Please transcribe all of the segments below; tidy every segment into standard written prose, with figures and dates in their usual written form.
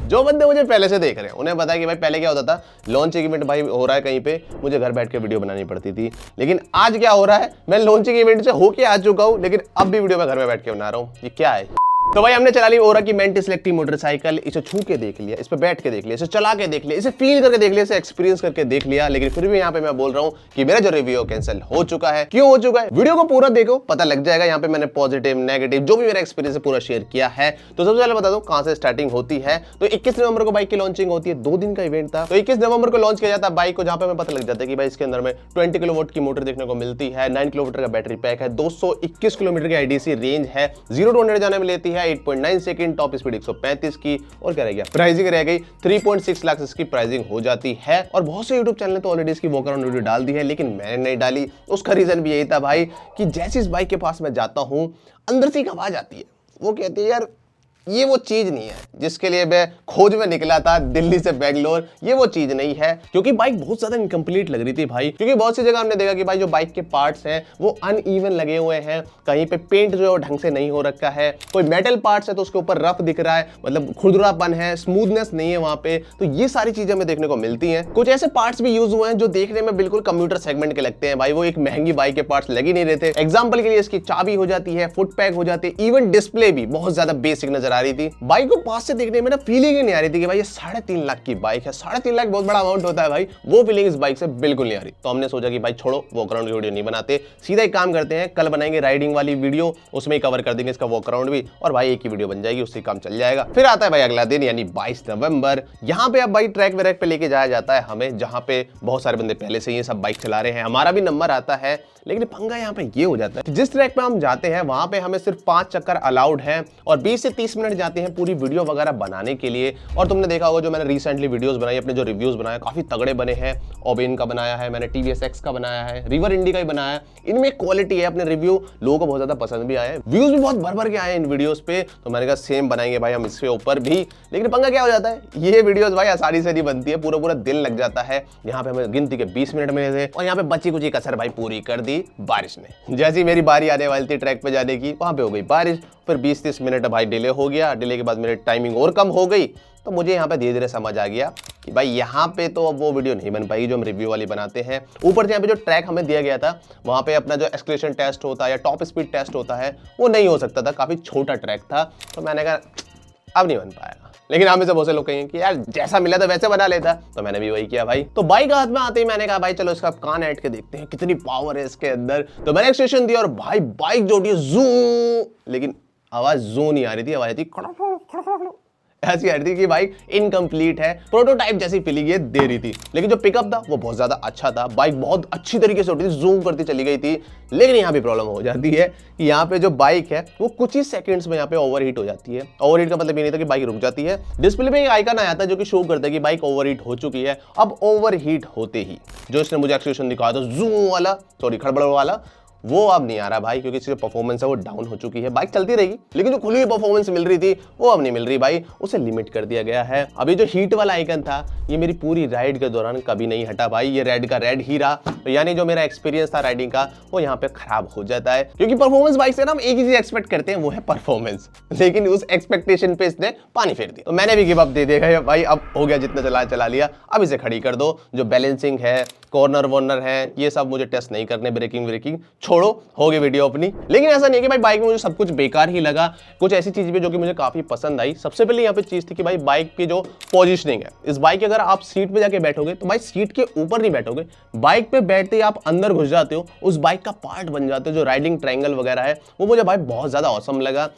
जो बंदे मुझे पहले से देख रहे हैं उन्हें पता है कि भाई पहले क्या होता था, लॉन्चिंग इवेंट भाई हो रहा है कहीं पे, मुझे घर बैठ के वीडियो बनानी पड़ती थी। लेकिन आज क्या हो रहा है, मैं लॉन्चिंग इवेंट से होके आ चुका हूं, लेकिन अब भी वीडियो मैं घर में बैठ के बना रहा हूं। ये क्या है? तो भाई हमने चला ली ओरा की मेंटी सेलेक्टिव मोटरसाइकिल। इसे छू के देख लिया, इस पे बैठ के देख लिया, इसे चला के देख लिया, इसे फील करके देख लिया, इसे एक्सपीरियंस करके देख लिया। लेकिन फिर भी यहाँ पे मैं बोल रहा हूँ कि मेरा जो रिव्यू कैंसिल हो चुका है। क्यों हो चुका है? वीडियो को पूरा देखो, पता लग जाएगा। यहाँ पे मैंने पॉजिटिव नेगेटिव जो भी मेरा एक्सपीरियंस है पूरा शेयर किया है। तो सबसे पहले बता दूं कहां से स्टार्टिंग होती है। तो 21 नवंबर को बाइक की लॉन्चिंग होती है, 2 दिन का इवेंट था। तो 21 नवंबर को लॉन्च किया जाता है बाइक को, जहां पे हमें पता लग जाता है कि भाई इसके अंदर में 20 किलोवाट की मोटर देखने को मिलती है, 9 किलोमीटर का बैटरी पैक है, 221 किलोमीटर की आईडीसी रेंज है, 0 to 100 जाने में लेती है 8.9 सेकंड, टॉप स्पीड 135 की। और क्या रह गया, प्राइसिंग रह गई 3.6 लाख इसकी प्राइसिंग हो जाती है। और बहुत से यूट्यूब चैनल ने तो ऑलरेडी इसकी वॉक अराउंड वीडियो डाल दी है, लेकिन मैंने नहीं डाली। उसका रीजन भी यही था भाई कि जैसे इस बाइक के पास मैं जाता हूं अंदर से एक आवाज आती है, वो कहती है यार ये वो चीज नहीं है जिसके लिए मैं खोज में निकला था दिल्ली से बेंगलोर। ये वो चीज नहीं है, क्योंकि बाइक बहुत ज्यादा इनकम्प्लीट लग रही थी भाई। क्योंकि बहुत सी जगह हमने देखा कि भाई जो बाइक के पार्ट्स हैं वो अनइवन लगे हुए हैं, कहीं पे पेंट जो है ढंग से नहीं हो रखा है, कोई मेटल पार्ट्स है तो उसके ऊपर रफ दिख रहा है, मतलब खुरदुरापन है, स्मूथनेस नहीं है वहां पे। तो ये सारी चीजें हमें देखने को मिलती हैं। कुछ ऐसे पार्ट्स भी यूज हुए हैं जो देखने में बिल्कुल कंप्यूटर सेगमेंट के लगते हैं भाई, वो एक महंगी बाइक के पार्ट्स लग ही नहीं रहे थे। एग्जाम्पल के लिए इसकी चाबी हो जाती है, फुट पैक हो जाती है, इवन डिस्प्ले भी बहुत ज्यादा बेसिक नजर आ रही थी। बाइक पास से देखने में ना फीलिंग ही नहीं आ रही थी कि भाई ये 3.5 लाख की बाइक है। 3.5 लाख बहुत बड़ा अमाउंट होता है भाई, वो फीलिंग इस बाइक से बिल्कुल नहीं आ रही। तो हमने सोचा कि भाई छोड़ो, वॉक अराउंड वीडियो नहीं बनाते, सीधा एक काम करते हैं, कल बनाएंगे राइडिंग वाली वीडियो, उसमें ही कवर कर देंगे इसका वॉक अराउंड भी, और भाई एक ही वीडियो बन जाएगी, उससे काम चल जाएगा। फिर आता है भाई अगला दिन यानी 22 नवंबर। यहाँ पे अब भाई ट्रैक वैक पे लेके जाया जाता है हमें, जहाँ पे बहुत सारे बंदे पहले से ही सब बाइक चला रहे हैं, हमारा भी नंबर आता है। लेकिन पंगा यहाँ पे ये हो जाता है कि जिस ट्रैक पे हम जाते हैं वहां पे हमें सिर्फ 5 चक्कर अलाउड है और 20 से 30 मिनट जाते हैं पूरी वीडियो वगैरह बनाने के लिए। और तुमने देखा होगा जो मैंने रिसेंटली वीडियोस बनाई, अपने जो रिव्यूज बनाए काफी तगड़े बने हैं। ओबेन का बनाया है मैंने, टीवीएस एक्स का बनाया है, रिवर इंडी का भी बनाया है। इनमें क्वालिटी है, अपने रिव्यू लोगों को बहुत ज्यादा पसंद भी आए, व्यूज भी बहुत भर भर के आए इन वीडियोस पे। तो मैंने कहा सेम बनाएंगे भाई हम इसके ऊपर भी। लेकिन पंगा क्या हो जाता है, ये वीडियोस भाई आसानी से नहीं बनती है, पूरा पूरा दिन लग जाता है। यहाँ पे हमें गिनती के 20 मिनट मिले थे और यहाँ पे बची कुछ कसर भाई पूरी कर दी बारिश ने। जैसी मेरी बारी आने वाली थी ट्रैक पे जाने की, वहां पे हो गई बारिश। फिर 20-30 मिनट भाई डिले हो गया, डिले के बाद मेरी टाइमिंग और कम हो गई। तो मुझे यहाँ पे धीरे धीरे समझ आ गया कि भाई यहाँ पे तो अब वो वीडियो नहीं बन पाएगी जो हम रिव्यू वाली बनाते हैं। ऊपर से यहाँ पे जो ट्रैक हमें दिया गया था वहाँ पे अपना जो एक्सलेशन टेस्ट होता है या टॉप स्पीड टेस्ट होता है वो नहीं हो सकता था, काफी छोटा ट्रैक था। तो मैंने कहा अब नहीं बन पाएगा। लेकिन हमें से बहुत से लोग कहेंगे कि यार जैसा मिला था वैसे बना लेता, तो मैंने भी वही किया भाई। तो बाइक हाथ में आते ही मैंने कहा भाई चलो इसका कान ऐड के देखते हैं कितनी पावर है इसके अंदर। तो मैंने एक्सलेशन दिया और भाई बाइक जो जू, लेकिन आवाज जू नहीं आ रही थी, आवाज थी ऐसी आ रही थी कि बाइक इनकम्प्लीट है, प्रोटोटाइप जैसी फीलिंग ये दे रही थी। लेकिन जो पिकअप था वो बहुत ज्यादा अच्छा था, बाइक बहुत अच्छी तरीके से उठी थी, जूम करती चली गई थी। लेकिन यहाँ भी प्रॉब्लम हो जाती है कि यहाँ पे जो बाइक है वो कुछ ही सेकंड्स में यहाँ पे ओवरहीट हो जाती है। ओवरहीट का मतलब ये नहीं था कि बाइक रुक जाती है, डिस्प्ले पे एक आइकन आया था जो कि शो करता है कि बाइक ओवरहीट हो चुकी है। अब ओवरहीट होते ही जो इसने मुझे एक्सलेशन दिखाया था जूम वाला, सॉरी खड़बड़ वाला, वो अब नहीं आ रहा भाई, क्योंकि इसकी परफॉर्मेंस है वो डाउन हो चुकी है। बाइक चलती रहेगी लेकिन जो खुली हुई परफॉर्मेंस मिल रही थी वो अब नहीं मिल रही भाई, उसे लिमिट कर दिया गया है। अभी जो हीट वाला आइकन था ये मेरी पूरी राइड के दौरान कभी नहीं हटा भाई, ये रेड का रेड ही रहा। तो यानी जो मेरा एक्सपीरियंस था राइडिंग का वो यहाँ पे खराब हो जाता है, क्योंकि परफॉर्मेंस बाइक से ना हम एक ही चीज एक्सपेक्ट करते हैं वो है परफॉर्मेंस, लेकिन उस एक्सपेक्टेशन पे इसने पानी फेर दिया। तो मैंने भी गिव अप दे दिया भाई, अब हो गया जितना चला लिया, अब इसे खड़ी कर दो। जो बैलेंसिंग है, कॉर्नर वॉर्नर है, ये सब मुझे टेस्ट नहीं करने, ब्रेकिंग छोड़ो, हो गई वीडियो अपनी। लेकिन ऐसा नहीं है कि भाई बाइक में मुझे सब कुछ बेकार ही लगा, कुछ ऐसी चीज भी जो कि मुझे काफी पसंद आई। सबसे पहले यहाँ पे चीज थी कि भाई बाइक की जो पोजीशनिंग है, इस बाइक की अगर आप सीट पे जाके बैठोगे तो भाई सीट के ऊपर नहीं बैठोगे, बाइक पे बैठते ही आप अंदर घुस जाते हो, उस बाइक का पार्ट बन जाते हो। जो राइडिंग ट्रायंगल वगैरह है वो मुझे भाई बहुत ज्यादा ऑसम लगा।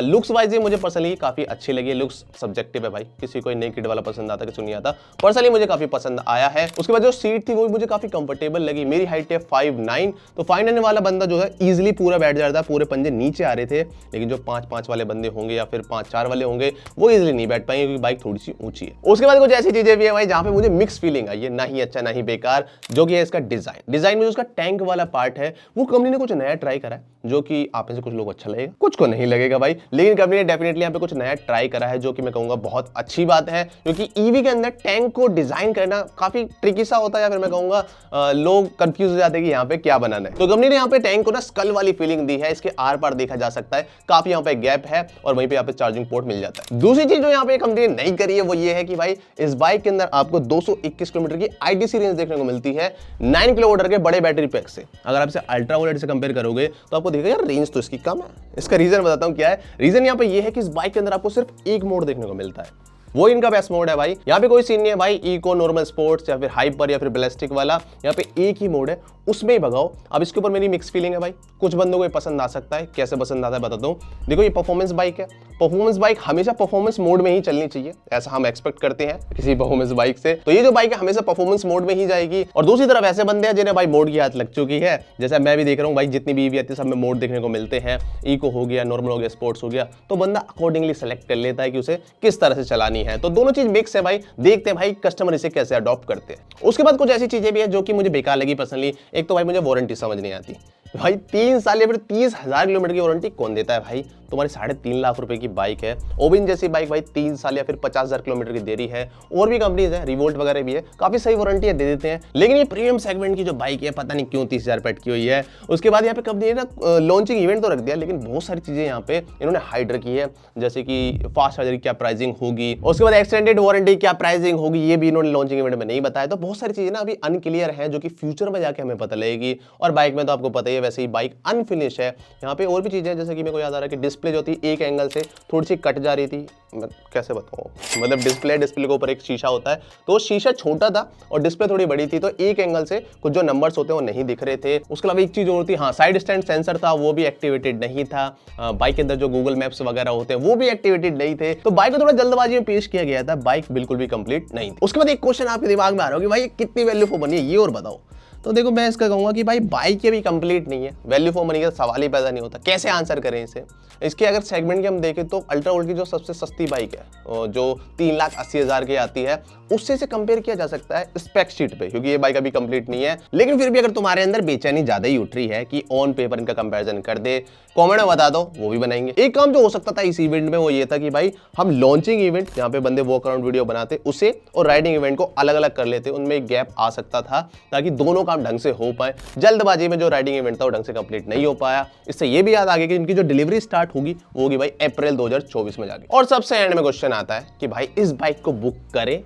लुक्स वाइज ये मुझे पर्सनली काफी अच्छी लगी। लुक्स सब्जेक्टिव है भाई, किसी को नई किट वाला पसंद आता, किसी को नहीं आता, पर्सनली मुझे काफी पसंद आया है। उसके बाद जो सीट थी वो मुझे काफी कंफर्टेबल लगी। मेरी हाइट है 5'9", तो 5'9" वाला बंदा जो है इजिली पूरा बैठ जाता है, पूरे पंजे नीचे आ रहे थे। लेकिन जो 5'5" वाले बंदे होंगे या फिर 5'4" वाले होंगे वो इजिली नहीं बैठ पाएंगे, क्योंकि बाइक थोड़ी सी ऊंची है। उसके बाद कुछ ऐसी चीजें भी है भाई जहां पे मुझे मिक्स फीलिंग आई है, ना ही अच्छा ना ही बेकार, जो कि है इसका डिजाइन में जो उसका टैंक वाला पार्ट है वो कंपनी ने कुछ नया ट्राई करा है, जो कि आप में से कुछ लोग अच्छा लगेगा, कुछ को नहीं लगेगा भाई। लेकिन कंपनी ने डेफिनेटली यहाँ पे कुछ नया ट्राई करा है, जो कि मैं कहूंगा बहुत अच्छी बात है, क्योंकि ईवी के अंदर टैंक को डिजाइन करना काफी ट्रिकी सा होता है, या फिर मैं कहूंगा लोग कंफ्यूज हो जाते हैं कि यहाँ पे क्या बनाना है। तो कंपनी ने यहाँ यहाँ पे टैंक को ना स्कल वाली फीलिंग दी है, इसके आर पार देखा जा सकता है, काफी यहाँ पे गैप है और वहीं पे यहाँ पे चार्जिंग पोर्ट मिल जाता है। दूसरी चीज जो यहाँ पे कंपनी ने नहीं करी है वो ये है कि भाई इस बाइक के अंदर आपको 221 किलोमीटर की आईडीसी रेंज देखने को मिलती है 9 किलोवाट के बड़े बैटरी पैक से। अगर आप इसे अल्ट्रा वोलेट से कंपेयर करोगे तो आपको देखिएगा यार रेंज तो इसकी कम है। इसका रीजन बताता हूँ क्या है। रीजन यहाँ पे ये है कि इस बाइक के अंदर आपको सिर्फ एक मोड देखने को मिलता है, वो इनका बेस्ट मोड है भाई। यहाँ पे कोई सीन नहीं है भाई इको, नॉर्मल, स्पोर्ट्स या फिर हाइपर या फिर बैलिस्टिक वाला, यहाँ पे एक ही मोड है, उसमें ही भगाओ। अब इसके ऊपर मेरी मिक्स फीलिंग है भाई, कुछ बंदों को ये पसंद आ सकता है, कैसे पसंद आता है बताता हूँ। देखो ये परफॉर्मेंस बाइक है, परफॉर्मेंस बाइक हमेशा परफॉर्मेंस मोड में ही चलनी चाहिए, ऐसा हम एक्सपेक्ट करते हैं किसी परफॉर्मेंस बाइक से। तो ये जो बाइक है हमेशा परफॉर्मेंस मोड में ही जाएगी। और दूसरी तरफ ऐसे बंदे हैं जिन्हें भाई मोड की आदत लग चुकी है, जैसा मैं भी देख रहा हूँ भाई, जितनी भी ईवी आती है सब में मोड देखने को मिलते हैं, इको हो गया, नॉर्मल हो गया, स्पोर्ट्स हो गया, तो बंदा अकॉर्डिंगली सेलेक्ट कर लेता है कि उसे किस तरह से चलानी है। तो दोनों चीज मिक्स है भाई, देखते हैं भाई कस्टमर इसे कैसे अडॉप्ट करते हैं। उसके बाद कुछ ऐसी चीजें भी है जो कि मुझे बेकार लगी पर्सनली। एक तो भाई मुझे वारंटी समझ नहीं आती भाई, 3 साल या फिर 30,000 किलोमीटर की वारंटी कौन देता है भाई। तुम्हारी 3.5 लाख रुपए की बाइक है, ओबिन जैसी बाइक भाई 3 साल या फिर 50,000 किलोमीटर की दे रही है। और भी कंपनीज है, रिवोल्ट वगैरह भी है, काफी सही वारंटी दे देते हैं। लेकिन ये प्रीमियम सेगमेंट की जो बाइक है पता नहीं क्यों 30,000 पे की हुई है। उसके बाद यहाँ पे कंपनी ने ना लॉन्चिंग इवेंट तो रख दिया, लेकिन बहुत सारी चीजें यहाँ पे इन्होंने हाइड रखी है, जैसे कि फास्ट चार्जर की क्या प्राइसिंग होगी, उसके बाद एक्सटेंडेड वारंटी क्या प्राइसिंग होगी, ये भी इन्होंने लॉन्चिंग इवेंट में नहीं बताया। तो बहुत सारी चीजें ना अभी अनक्लियर है, जो कि फ्यूचर में जाके हमें पता लगेगी। और बाइक में तो आपको पता ही है वैसे ही बाइक अनफिनिश है। यहाँ पे और भी चीजें जैसे कि मेरे को याद आ रहा है कि डिस्प्ले जो थी एक एंगल से थोड़ी सी कट जा रही थी, मैं कैसे बताऊँ, मतलब डिस्प्ले के ऊपर एक शीशा होता है, तो शीशा छोटा था और डिस्प्ले थोड़ी बड़ी थी, तो एक एंगल से कुछ जो नंबर्स होते हैं वो नहीं दिख रहे थे। उसके अलावा एक चीज और थी, हाँ साइड स्टैंड सेंसर था, वो भी एक्टिवेटेड नहीं था। बाइक के अंदर जो गूगल मैप्स वगैरह होते हैं वो भी एक्टिवेटेड नहीं थे। तो बाइक को थोड़ा जल्दबाजी में पेश किया गया था, बाइक बिल्कुल भी कंप्लीट नहीं थी। उसके बाद एक क्वेश्चन आपके दिमाग में आ रहा हो कि भाई कितनी वैल्यू फॉर मनी है ये और बताओ। तो देखो मैं इसका कहूंगा कि भाई बाइक ये भी कंप्लीट नहीं है, वैल्यू फॉर मनी का सवाल ही पैदा नहीं होता। कैसे आंसर करें इसे? इसके अगर सेगमेंट की हम देखें तो अल्ट्रा वोल्ट की जो सबसे सस्ती बाइक है जो 3,80,000 की आती है, उससे से कंपेयर किया जा सकता है स्पेक शीट पे, क्योंकि ये बाइक अभी कंप्लीट नहीं है। लेकिन फिर भी अगर तुम्हारे अंदर बेचैनी ज्यादा ही उठ रही है कि ऑन पेपर इनका कंपैरिजन कर दे, कमेंट में बता दो, वो भी बनाएंगे। एक काम जो हो सकता था इस इवेंट में वो ये था कि भाई हम लॉन्चिंग इवेंट जहाँ पे बंदे वॉक अराउंड वीडियो बनाते उसे और राइडिंग इवेंट को अलग अलग कर लेते, उनमें एक गैप आ सकता था ताकि दोनों काम ढंग से हो पाए। जल्दबाजी में जो राइडिंग इवेंट था वो ढंग से कंप्लीट नहीं हो पाया। इससे ये भी याद आ गया कि इनकी जो डिलीवरी स्टार्ट होगी वो होगी भाई अप्रैल 2024 में जाके। और सबसे एंड में क्वेश्चन आता है कि भाई इस बाइक को बुक करें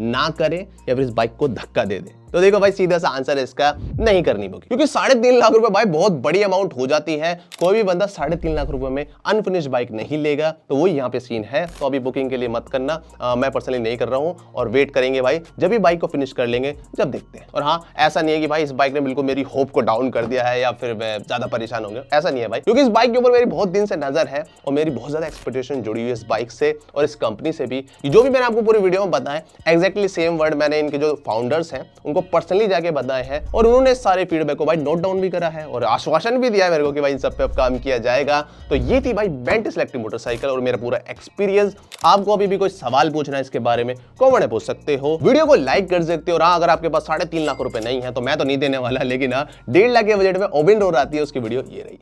ना करें या फिर इस बाइक को धक्का दे दे। तो देखो भाई सीधा सा आंसर है इसका, नहीं करनी बुकिंग, क्योंकि 3.5 लाख रुपए भाई बहुत बड़ी अमाउंट हो जाती है। कोई भी बंदा 3.5 लाख रुपए में अनफिनिश बाइक नहीं लेगा, तो वो यहाँ पे सीन है। तो अभी बुकिंग के लिए मत करना, मैं पर्सनली नहीं कर रहा हूँ और वेट करेंगे भाई जब भी बाइक को फिनिश कर लेंगे जब देखते हैं। और हाँ ऐसा नहीं है कि भाई इस बाइक ने बिल्कुल मेरी होप को डाउन कर दिया है या फिर मैं ज्यादा परेशान हो गया, ऐसा नहीं है भाई, क्योंकि इस बाइक के ऊपर मेरी बहुत दिन से नजर है और मेरी बहुत ज्यादा एक्सपेक्टेशन जुड़ी हुई है इस बाइक से और इस कंपनी से भी। जो भी मैंने आपको पूरी वीडियो में बताया एग्जैक्टली सेम वर्ड मैंने इनके जो फाउंडर्स हैं उनको पर्सनली जाके बताए हैं और उन्होंने सारे फीडबैक को भाई नोट डाउन भी करा है और आश्वासन भी दिया है मेरे को कि भाई इन सब पे अब काम किया जाएगा। तो ये थी भाई बेंटली सेलेक्टिव मोटरसाइकिल और मेरा पूरा एक्सपीरियंस। आपको अभी भी कोई सवाल पूछना है इसके बारे में कमेंट में पूछ सकते हो, वीडियो को लाइक कर सकते हो। और अगर आपके पास 3.5 लाख रुपए नहीं है तो मैं तो नहीं देने वाला, लेकिन 1.5 लाख के बजट में ओबिन रोड आती है उसकी वीडियो ये रही।